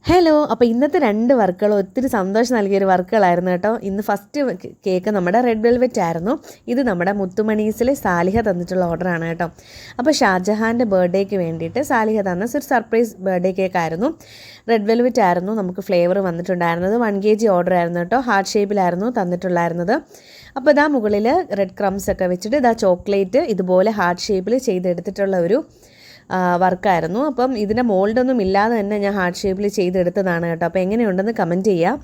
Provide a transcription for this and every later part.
Hello. അപ്പോൾ ഇന്നത്തെ 2 വർക്കുകൾ ഒത്തിരി സന്തോഷം നൽകിയൊരു വർക്കുകളായിരുന്നു കേട്ടോ. ഇന്ന് ഫസ്റ്റ് കേക്ക് നമ്മുടെ റെഡ് വെൽവെറ്റ് ആയിരുന്നു. ഇത് നമ്മുടെ മുത്തുമണീസിലെ സാലിഹ തന്നിട്ടുള്ള ഓർഡറാണ് കേട്ടോ. അപ്പോൾ ഷാജഹാൻ്റെ ബർത്ത്ഡേക്ക് വേണ്ടിയിട്ട് സാലിഹ തന്ന ഒരു സർപ്രൈസ് ബർത്ത്ഡേ കേക്കായിരുന്നു. റെഡ് വെൽവെറ്റ് ആയിരുന്നു നമുക്ക് ഫ്ലേവർ വന്നിട്ടുണ്ടായിരുന്നത്. 1 kg ഓർഡർ ആയിരുന്നു കേട്ടോ. ഹാർട്ട് ഷേപ്പിലായിരുന്നു തന്നിട്ടുണ്ടായിരുന്നത്. അപ്പോൾ ഇതാ മുകളിൽ റെഡ് ക്രംസ് ഒക്കെ വെച്ചിട്ട് ഇതാ ചോക്ലേറ്റ് ഇതുപോലെ ഹാർട്ട് ഷേപ്പിൽ ചെയ്തെടുത്തിട്ടുള്ള ഒരു വർക്കായിരുന്നു. അപ്പം ഇതിൻ്റെ മോൾഡൊന്നും ഇല്ലാതെ തന്നെ ഞാൻ ഹാർട്ട് ഷേപ്പിൽ ചെയ്തെടുത്തതാണ് കേട്ടോ. അപ്പോൾ എങ്ങനെയുണ്ടെന്ന് കമൻറ്റ് ചെയ്യാം.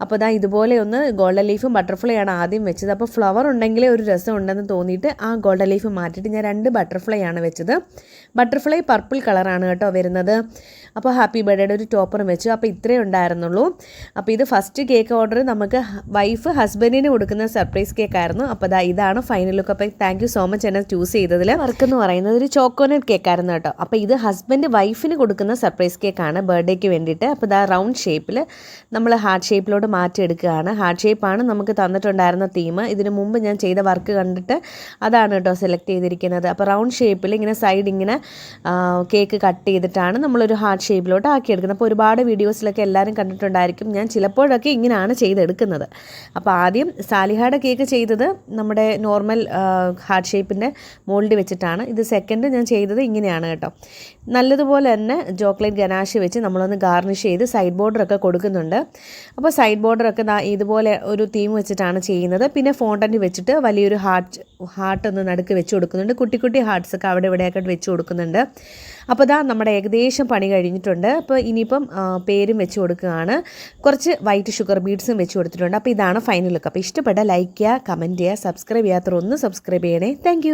അപ്പോൾ ഇതാ ഇതുപോലെ ഒന്ന് ഗോൾഡൻ ലീഫും ബട്ടർഫ്ലൈ ആണ് ആദ്യം വെച്ചത്. അപ്പോൾ ഫ്ലവർ ഉണ്ടെങ്കിലേ ഒരു രസം ഉണ്ടെന്ന് തോന്നിയിട്ട് ആ ഗോൾഡൻ ലീഫ് മാറ്റിയിട്ട് ഞാൻ 2 ബട്ടർഫ്ലൈ ആണ് വെച്ചത്. ബട്ടർഫ്ലൈ പർപ്പിൾ കളറാണ് കേട്ടോ വരുന്നത്. അപ്പോൾ ഹാപ്പി ബർത്ത്ഡേയുടെ ഒരു ടോപ്പറും വെച്ചു. അപ്പോൾ ഇത്രയേ ഉണ്ടായിരുന്നുള്ളൂ. അപ്പോൾ ഇത് ഫസ്റ്റ് കേക്ക് ഓർഡർ നമുക്ക് വൈഫ് ഹസ്ബൻഡിന് കൊടുക്കുന്ന സർപ്രൈസ് കേക്കായിരുന്നു. അപ്പോൾ ഇതാണ് ഫൈനൽ ലുക്ക്. അപ്പോൾ താങ്ക് യു സോ മച്ച് എന്നെ ചൂസ് ചെയ്തതിൽ. വർക്ക് എന്ന് പറയുന്നത് ഒരു ചോക്കോനട്ട് കേക്കായിരുന്നു കേട്ടോ. അപ്പോൾ ഇത് ഹസ്ബൻഡ് വൈഫിന് കൊടുക്കുന്ന സർപ്രൈസ് കേക്കാണ് ബർത്ത്ഡേക്ക് വേണ്ടിയിട്ട്. അപ്പോൾ റൗണ്ട് ഷേപ്പിൽ നമ്മൾ ഹാർട്ട് ഷേപ്പിലോട്ട് മാറ്റിയെടുക്കുകയാണ്. ഹാർട്ട് ഷേപ്പാണ് നമുക്ക് തന്നിട്ടുണ്ടായിരുന്ന തീം. ഇതിനു മുമ്പ് ഞാൻ ചെയ്ത വർക്ക് കണ്ടിട്ട് അതാണ് കേട്ടോ സെലക്ട് ചെയ്തിരിക്കുന്നത്. അപ്പോൾ റൗണ്ട് ഷേപ്പിൽ ഇങ്ങനെ സൈഡ് ഇങ്ങനെ കേക്ക് കട്ട് ചെയ്തിട്ടാണ് നമ്മളൊരു ഹാർട്ട് ഷേപ്പിലോട്ട് ആക്കിയെടുക്കുന്നത്. അപ്പോൾ ഒരുപാട് വീഡിയോസിലൊക്കെ എല്ലാവരും കണ്ടിട്ടുണ്ടായിരിക്കും. ഞാൻ ചിലപ്പോഴൊക്കെ ഇങ്ങനെയാണ് ചെയ്തെടുക്കുന്നത്. അപ്പോൾ ആദ്യം സാലിഹയുടെ കേക്ക് ചെയ്തത് നമ്മുടെ നോർമൽ ഹാർട്ട് ഷേപ്പിൻ്റെ മോൾഡ് വെച്ചിട്ടാണ്. ഇത് സെക്കൻഡ് ഞാൻ ചെയ്തത് ഇങ്ങനെയാണ് കേട്ടോ. നല്ലതുപോലെ തന്നെ ചോക്ലേറ്റ് ഗനാഷ് വെച്ച് നമ്മളൊന്ന് ഗാർണിഷ് ചെയ്ത് സൈഡ് ബോർഡറൊക്കെ കൊടുക്കുന്നുണ്ട്. അപ്പോൾ സൈഡ് ബോർഡറൊക്കെ ഇതുപോലെ ഒരു തീം വെച്ചിട്ടാണ് ചെയ്യുന്നത്. പിന്നെ ഫോണ്ടൻറ്റ് വെച്ചിട്ട് വലിയൊരു ഹാർട്ട് ഒന്ന് നടുക്ക് വെച്ച് കൊടുക്കുന്നുണ്ട്. കുട്ടി കുട്ടി ഹാർട്ട്സൊക്കെ അവിടെ ഇവിടെയൊക്കെ വെച്ച് കൊടുക്കുന്നുണ്ട്. അപ്പോൾ നമ്മുടെ ഏകദേശം പണി കഴിഞ്ഞിട്ടുണ്ട്. അപ്പോൾ ഇനിയിപ്പം പേരും വെച്ച് കൊടുക്കുകയാണ്. കുറച്ച് വൈറ്റ് ഷുഗർ ബീഡ്സും വെച്ച് കൊടുത്തിട്ടുണ്ട്. അപ്പോൾ ഇതാണ് ഫൈനൽ ലുക്ക്. അപ്പോൾ ഇഷ്ടപ്പെട്ട ലൈക്ക് ചെയ്യുക, കമൻറ്റ് ചെയ്യുക, സബ്സ്ക്രൈബ് ചെയ്യാത്തവർ ഒന്ന് സബ്സ്ക്രൈബ് ചെയ്യണേ. താങ്ക്